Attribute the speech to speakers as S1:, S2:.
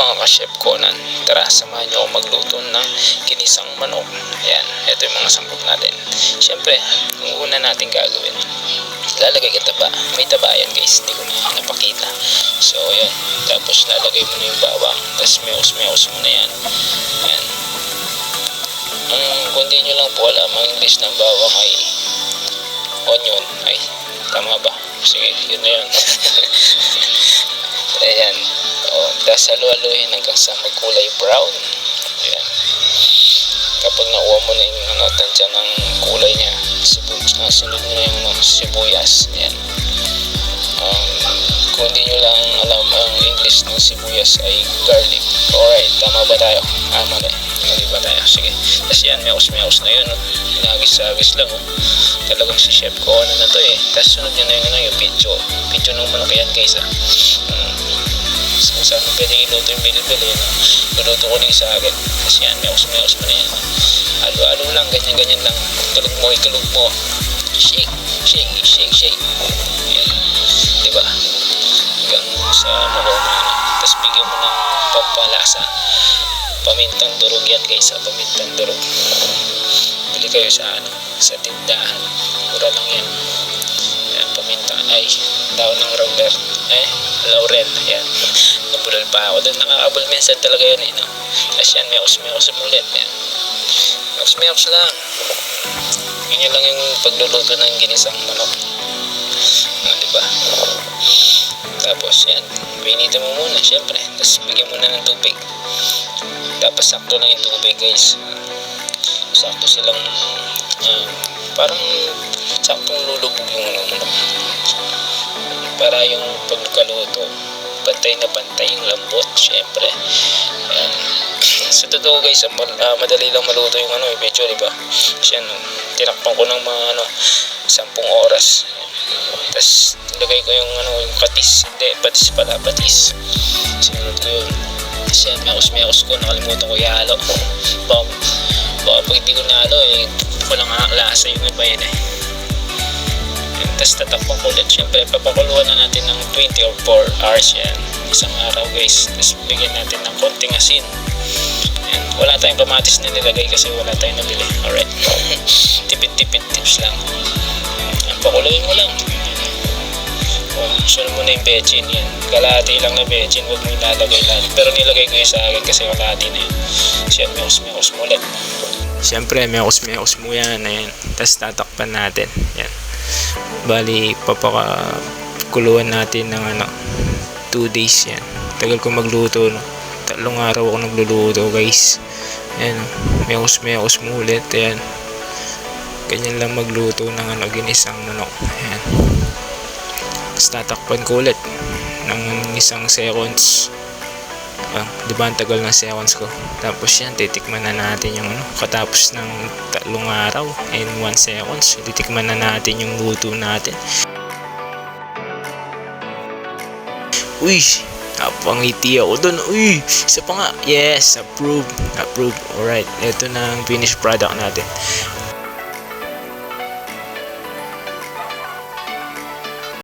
S1: mga ka-chef Conan, tara samahan nyo ako magluto ng ginisang manok. Ayan, ito yung mga sangkap natin. Siyempre, ang una natin gagawin, lalagay ka taba. May taba yan guys, hindi ko na napakita. So ayan, tapos lalagay mo na yung bawang, tapos meos mo na yan. Ayan. Kung di nyo lang po alam, ang English ng bawang ay onion. Ay, tama ba? Sige, yun na yun. Ayan. Tapos halu-haluin hanggang sa magkulay brown. Ayan. Kapag nakuha mo na yung tansya ng kulay niya, sunod mo na yung sibuyas. Ayan. Kung di nyo lang alam ang English ng sibuyas ay garlic. Alright, tama ba tayo? Mali. Mali ba tayo? Sige. Tapos yan, meos na yun. Pinagis-agis lang. Talagang si Chef Conan na to eh. Tapos sunod nyo na yung picture ng manok yan guys. Kung saan mo pwedeng iluto yung bilbil iluto ko na yung sagad. Tapos yan, meos mo na yan. Alo lang, ganyan lang. Ikulog mo. Shake. Yan. Diba? Hanggang sa makuha mo. Tapos bigyan mo ng pampalasa. Pamintang durog yan guys. Pamintang durog. Bili kayo sa tindahan. Mura lang yan. Yan, paminta. Ay, daon ng laurel. Yan. Nabulol pa ako doon. Nakakabul minsan talaga yun eh. No? Tapos yan, meos ulit. Yan. Meos lang. Ganyan lang yung pagluluto ng ginisang manok. Diba? Tapos yan, pinitin mo muna syempre. Tapos bigyan mo na ng tubig. Tapos sakto lang yung tubig guys. Sakto silang parang saktong lulubog yung manok. Para yung pagkaluto pantay yung lambot syempre. Ayan. Sa totoo guys, madali lang maluto yung medyo diba? Kasi tinakpan ko ng mga 10 oras. Tapos nilagay ko yung katis. Hindi, patis. Sinunod ko yun. Tapos yan, meos ko, nakalimutan ko ihalo. Baka pag hindi ko nahalo walang lasa yung iba yan eh. Tapos tatakpan ko ulit. Siyempre, papakuluan na natin ng 20 or 4 hours yan. Isang araw guys. Tapos bigyan natin ng konting asin. Yan. Wala tayong kamatis na nilagay kasi wala tayong nabili. Alright. Tipid tips lang. Yan, pakuluin mo lang. Sunod mo na yung bechin yan. Kalahati lang na bechin. Huwag mo ilalagay lahat. Pero nilagay ko yung sa akin kasi kalahati na yun. Siya, meos mo ulit. Siyempre, meos mo yan. Ayan. Tapos tatakpan natin. Yan. Bali, papakuluan natin ng 2 days yan. Tagal ko magluto 3 araw ako nagluluto guys. Ayan, meos mo ulit. Ayan, ganyan lang magluto ng ginisang manok. Ayan, tapos tatakpan ko ulit ng 1 seconds. Diba ang tagal ng seconds ko. Tapos yan, titikman na natin yung katapos ng 3 araw and 1 seconds, titikman na natin yung luto natin. Uy, napangiti ako dun. Uy, isa pa nga. Yes, approve. Alright, ito na ang finished product natin.